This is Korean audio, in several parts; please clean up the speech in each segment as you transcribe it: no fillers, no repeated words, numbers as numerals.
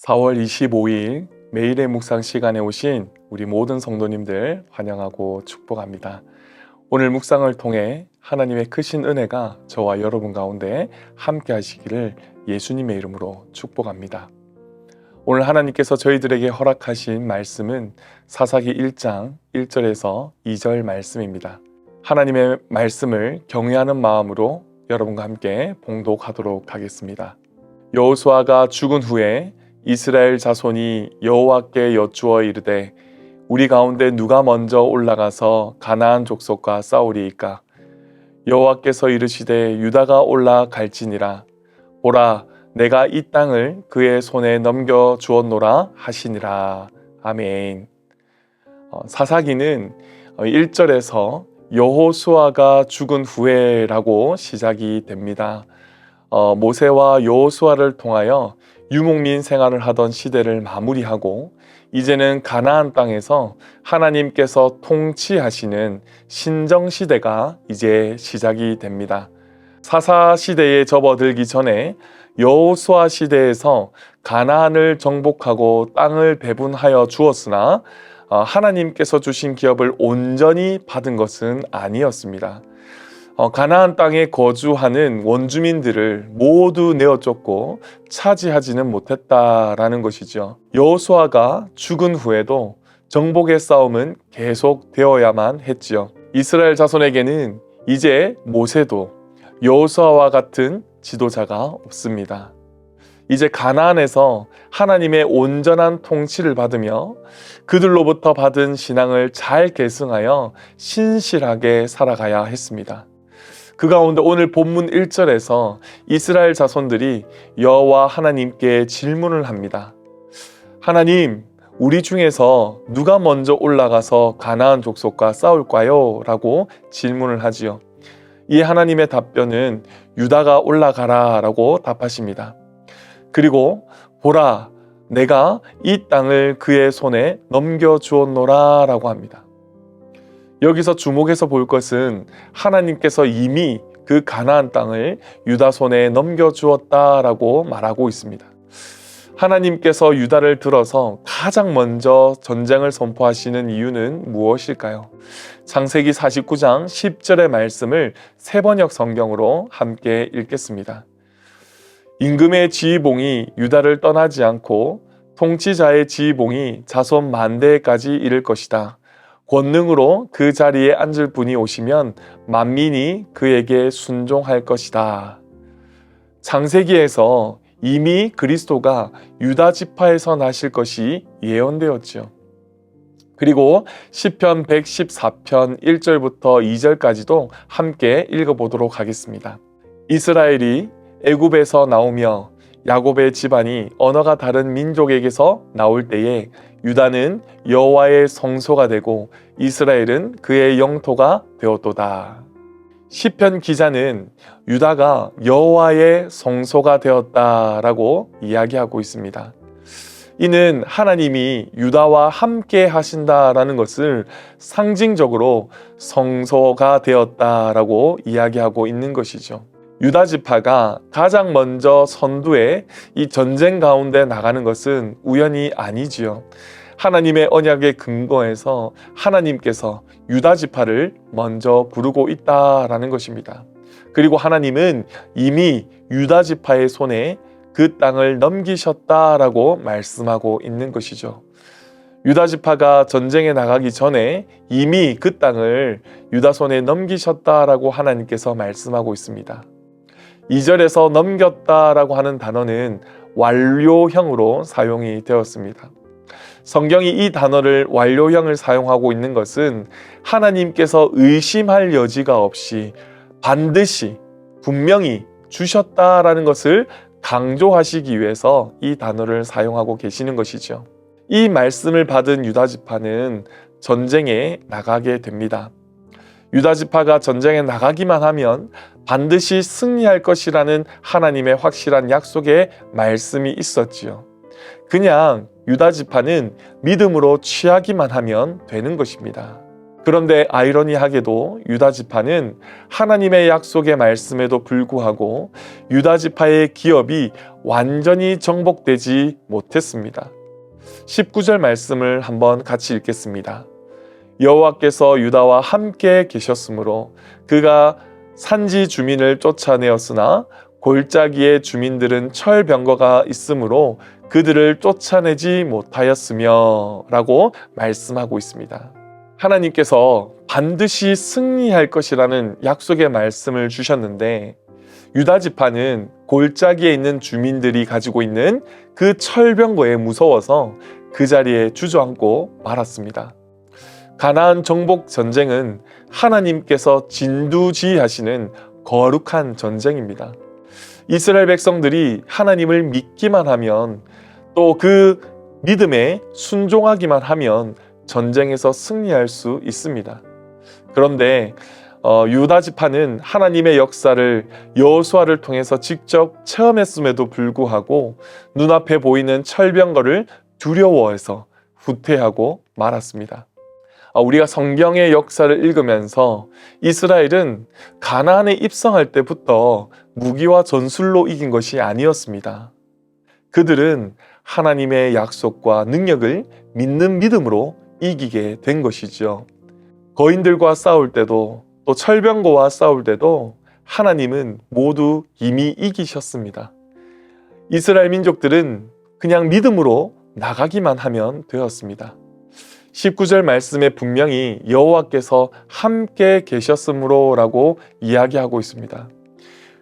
4월 25일 매일의 묵상 시간에 오신 우리 모든 성도님들 환영하고 축복합니다. 오늘 묵상을 통해 하나님의 크신 은혜가 저와 여러분 가운데 함께 하시기를 예수님의 이름으로 축복합니다. 오늘 하나님께서 저희들에게 허락하신 말씀은 사사기 1장 1절에서 2절 말씀입니다. 하나님의 말씀을 경외하는 마음으로 여러분과 함께 봉독하도록 하겠습니다. 여호수아가 죽은 후에 이스라엘 자손이 여호와께 여쭈어 이르되 우리 가운데 누가 먼저 올라가서 가나안 족속과 싸우리이까? 여호와께서 이르시되 유다가 올라갈지니라. 보라, 내가 이 땅을 그의 손에 넘겨 주었노라 하시니라. 아멘. 사사기는 1절에서 여호수아가 죽은 후에라고 시작이 됩니다. 모세와 여호수아를 통하여 유목민 생활을 하던 시대를 마무리하고 이제는 가나안 땅에서 하나님께서 통치하시는 신정시대가 이제 시작이 됩니다. 사사 시대에 접어들기 전에 여호수아 시대에서 가나안을 정복하고 땅을 배분하여 주었으나 하나님께서 주신 기업을 온전히 받은 것은 아니었습니다. 가나안 땅에 거주하는 원주민들을 모두 내어쫓고 차지하지는 못했다라는 것이죠. 여호수아가 죽은 후에도 정복의 싸움은 계속되어야만 했지요. 이스라엘 자손에게는 이제 모세도 여호수아와 같은 지도자가 없습니다. 이제 가나안에서 하나님의 온전한 통치를 받으며 그들로부터 받은 신앙을 잘 계승하여 신실하게 살아가야 했습니다. 그 가운데 오늘 본문 1절에서 이스라엘 자손들이 여호와 하나님께 질문을 합니다. 하나님, 우리 중에서 누가 먼저 올라가서 가나안 족속과 싸울까요? 라고 질문을 하지요. 이 하나님의 답변은 유다가 올라가라 라고 답하십니다. 그리고 보라, 내가 이 땅을 그의 손에 넘겨주었노라 라고 합니다. 여기서 주목해서 볼 것은 하나님께서 이미 그 가나안 땅을 유다 손에 넘겨주었다라고 말하고 있습니다. 하나님께서 유다를 들어서 가장 먼저 전쟁을 선포하시는 이유는 무엇일까요? 창세기 49장 10절의 말씀을 세번역 성경으로 함께 읽겠습니다. 임금의 지휘봉이 유다를 떠나지 않고 통치자의 지휘봉이 자손 만대까지 이를 것이다. 권능으로 그 자리에 앉을 분이 오시면 만민이 그에게 순종할 것이다. 창세기에서 이미 그리스도가 유다 지파에서 나실 것이 예언되었죠. 그리고 시편 114편 1절부터 2절까지도 함께 읽어보도록 하겠습니다. 이스라엘이 애굽에서 나오며 야곱의 집안이 언어가 다른 민족에게서 나올 때에 유다는 여호와의 성소가 되고 이스라엘은 그의 영토가 되었도다. 시편 기자는 유다가 여호와의 성소가 되었다라고 이야기하고 있습니다. 이는 하나님이 유다와 함께 하신다라는 것을 상징적으로 성소가 되었다라고 이야기하고 있는 것이죠. 유다 지파가 가장 먼저 선두에 이 전쟁 가운데 나가는 것은 우연이 아니지요. 하나님의 언약의 근거에서 하나님께서 유다 지파를 먼저 부르고 있다라는 것입니다. 그리고 하나님은 이미 유다 지파의 손에 그 땅을 넘기셨다라고 말씀하고 있는 것이죠. 유다 지파가 전쟁에 나가기 전에 이미 그 땅을 유다 손에 넘기셨다라고 하나님께서 말씀하고 있습니다. 2절에서 넘겼다라고 하는 단어는 완료형으로 사용이 되었습니다. 성경이 이 단어를 완료형을 사용하고 있는 것은 하나님께서 의심할 여지가 없이 반드시 분명히 주셨다라는 것을 강조하시기 위해서 이 단어를 사용하고 계시는 것이죠. 이 말씀을 받은 유다 지파는 전쟁에 나가게 됩니다. 유다 지파가 전쟁에 나가기만 하면 반드시 승리할 것이라는 하나님의 확실한 약속의 말씀이 있었지요. 그냥 유다 지파는 믿음으로 취하기만 하면 되는 것입니다. 그런데 아이러니하게도 유다 지파는 하나님의 약속의 말씀에도 불구하고 유다 지파의 기업이 완전히 정복되지 못했습니다. 19절 말씀을 한번 같이 읽겠습니다. 여호와께서 유다와 함께 계셨으므로 그가 산지 주민을 쫓아내었으나 골짜기의 주민들은 철병거가 있으므로 그들을 쫓아내지 못하였으며 라고 말씀하고 있습니다. 하나님께서 반드시 승리할 것이라는 약속의 말씀을 주셨는데 유다 지파는 골짜기에 있는 주민들이 가지고 있는 그 철병거에 무서워서 그 자리에 주저앉고 말았습니다. 가나안 정복 전쟁은 하나님께서 진두지휘하시는 거룩한 전쟁입니다. 이스라엘 백성들이 하나님을 믿기만 하면 또 그 믿음에 순종하기만 하면 전쟁에서 승리할 수 있습니다. 그런데 유다 지파는 하나님의 역사를 여호수아를 통해서 직접 체험했음에도 불구하고 눈앞에 보이는 철병거를 두려워해서 후퇴하고 말았습니다. 우리가 성경의 역사를 읽으면서 이스라엘은 가나안에 입성할 때부터 무기와 전술로 이긴 것이 아니었습니다. 그들은 하나님의 약속과 능력을 믿는 믿음으로 이기게 된 것이죠. 거인들과 싸울 때도 또 철병거와 싸울 때도 하나님은 모두 이미 이기셨습니다. 이스라엘 민족들은 그냥 믿음으로 나가기만 하면 되었습니다. 19절 말씀에 분명히 여호와께서 함께 계셨으므로 라고 이야기하고 있습니다.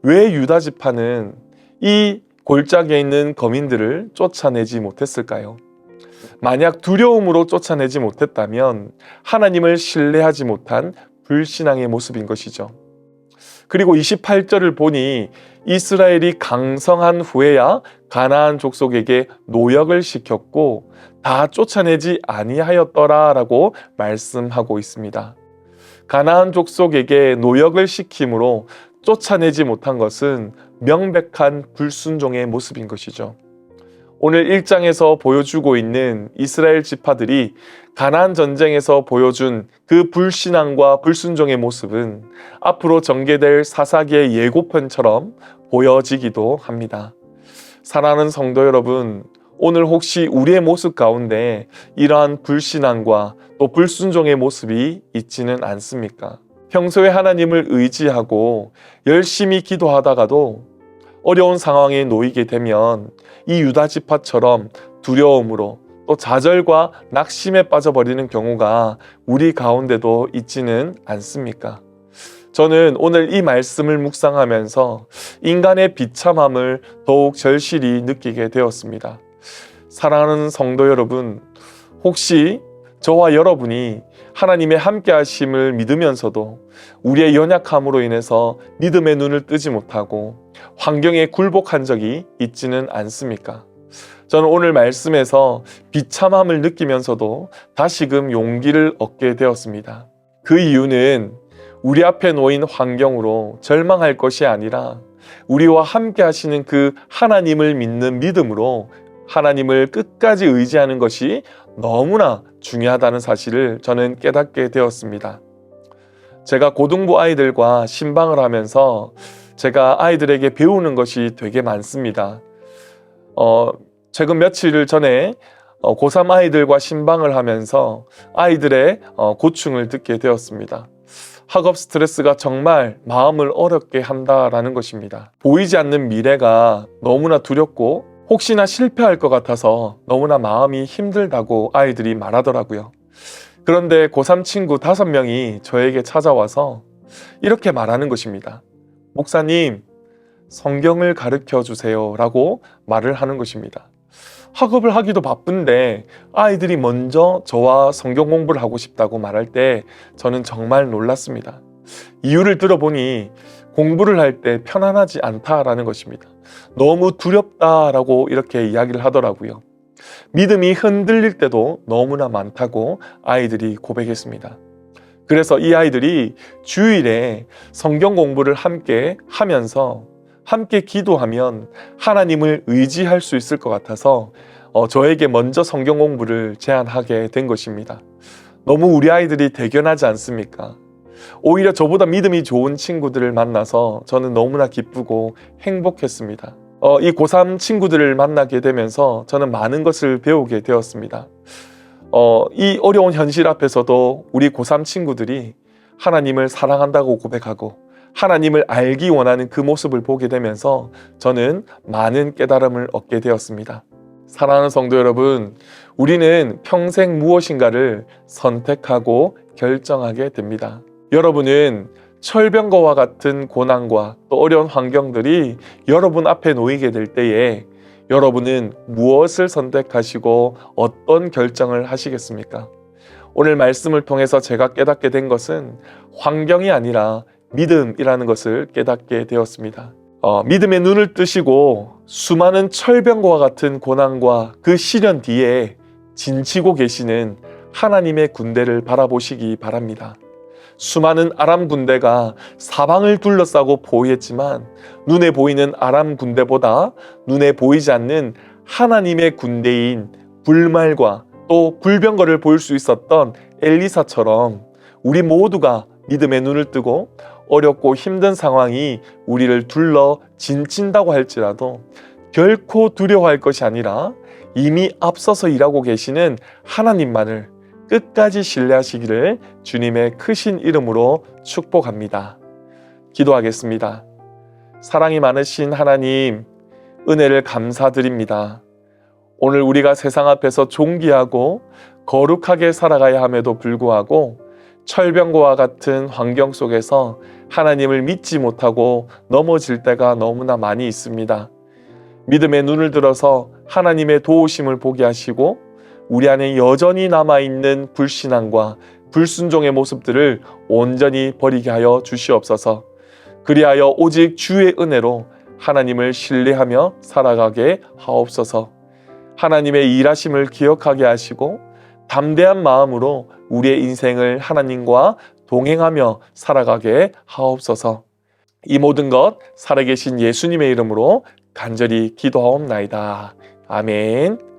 왜 유다 지파는 이 골짜기에 있는 거민들을 쫓아내지 못했을까요? 만약 두려움으로 쫓아내지 못했다면 하나님을 신뢰하지 못한 불신앙의 모습인 것이죠. 그리고 28절을 보니 이스라엘이 강성한 후에야 가나안 족속에게 노역을 시켰고 다 쫓아내지 아니하였더라라고 말씀하고 있습니다. 가나안 족속에게 노역을 시킴으로 쫓아내지 못한 것은 명백한 불순종의 모습인 것이죠. 오늘 1장에서 보여주고 있는 이스라엘 지파들이 가나안 전쟁에서 보여준 그 불신앙과 불순종의 모습은 앞으로 전개될 사사기의 예고편처럼 보여지기도 합니다. 사랑하는 성도 여러분, 오늘 혹시 우리의 모습 가운데 이러한 불신앙과 또 불순종의 모습이 있지는 않습니까? 평소에 하나님을 의지하고 열심히 기도하다가도 어려운 상황에 놓이게 되면 이 유다 지파처럼 두려움으로 또 좌절과 낙심에 빠져버리는 경우가 우리 가운데도 있지는 않습니까? 저는 오늘 이 말씀을 묵상하면서 인간의 비참함을 더욱 절실히 느끼게 되었습니다. 사랑하는 성도 여러분, 혹시 저와 여러분이 하나님의 함께 하심을 믿으면서도 우리의 연약함으로 인해서 믿음의 눈을 뜨지 못하고 환경에 굴복한 적이 있지는 않습니까? 저는 오늘 말씀에서 비참함을 느끼면서도 다시금 용기를 얻게 되었습니다. 그 이유는 우리 앞에 놓인 환경으로 절망할 것이 아니라 우리와 함께 하시는 그 하나님을 믿는 믿음으로 하나님을 끝까지 의지하는 것이 너무나 중요하다는 사실을 저는 깨닫게 되었습니다. 제가 고등부 아이들과 신방을 하면서 제가 아이들에게 배우는 것이 되게 많습니다. 최근 며칠 전에 고3 아이들과 신방을 하면서 아이들의 고충을 듣게 되었습니다. 학업 스트레스가 정말 마음을 어렵게 한다라는 것입니다. 보이지 않는 미래가 너무나 두렵고 혹시나 실패할 것 같아서 너무나 마음이 힘들다고 아이들이 말하더라고요. 그런데 고3 친구 5명이 저에게 찾아와서 이렇게 말하는 것입니다. 목사님, 성경을 가르쳐 주세요 라고 말을 하는 것입니다. 학업을 하기도 바쁜데 아이들이 먼저 저와 성경 공부를 하고 싶다고 말할 때 저는 정말 놀랐습니다. 이유를 들어보니 공부를 할 때 편안하지 않다라는 것입니다. 너무 두렵다라고 이렇게 이야기를 하더라고요. 믿음이 흔들릴 때도 너무나 많다고 아이들이 고백했습니다. 그래서 이 아이들이 주일에 성경 공부를 함께 하면서 함께 기도하면 하나님을 의지할 수 있을 것 같아서 저에게 먼저 성경 공부를 제안하게 된 것입니다. 너무 우리 아이들이 대견하지 않습니까? 오히려 저보다 믿음이 좋은 친구들을 만나서 저는 너무나 기쁘고 행복했습니다. 이 고3 친구들을 만나게 되면서 저는 많은 것을 배우게 되었습니다. 이 어려운 현실 앞에서도 우리 고3 친구들이 하나님을 사랑한다고 고백하고 하나님을 알기 원하는 그 모습을 보게 되면서 저는 많은 깨달음을 얻게 되었습니다. 사랑하는 성도 여러분, 우리는 평생 무엇인가를 선택하고 결정하게 됩니다. 여러분은 철병거와 같은 고난과 또 어려운 환경들이 여러분 앞에 놓이게 될 때에 여러분은 무엇을 선택하시고 어떤 결정을 하시겠습니까? 오늘 말씀을 통해서 제가 깨닫게 된 것은 환경이 아니라 믿음이라는 것을 깨닫게 되었습니다. 믿음의 눈을 뜨시고 수많은 철병과 같은 고난과 그 시련 뒤에 진치고 계시는 하나님의 군대를 바라보시기 바랍니다. 수많은 아람 군대가 사방을 둘러싸고 포위했지만 눈에 보이는 아람 군대보다 눈에 보이지 않는 하나님의 군대인 불말과 또 불병거를 볼 수 있었던 엘리사처럼 우리 모두가 믿음의 눈을 뜨고 어렵고 힘든 상황이 우리를 둘러 진친다고 할지라도 결코 두려워할 것이 아니라 이미 앞서서 일하고 계시는 하나님만을 끝까지 신뢰하시기를 주님의 크신 이름으로 축복합니다. 기도하겠습니다. 사랑이 많으신 하나님, 은혜를 감사드립니다. 오늘 우리가 세상 앞에서 존귀하고 거룩하게 살아가야 함에도 불구하고 철병거와 같은 환경 속에서 하나님을 믿지 못하고 넘어질 때가 너무나 많이 있습니다. 믿음의 눈을 들어서 하나님의 도우심을 보게 하시고 우리 안에 여전히 남아있는 불신앙과 불순종의 모습들을 온전히 버리게 하여 주시옵소서. 그리하여 오직 주의 은혜로 하나님을 신뢰하며 살아가게 하옵소서. 하나님의 일하심을 기억하게 하시고 담대한 마음으로 우리의 인생을 하나님과 동행하며 살아가게 하옵소서. 이 모든 것 살아계신 예수님의 이름으로 간절히 기도하옵나이다. 아멘.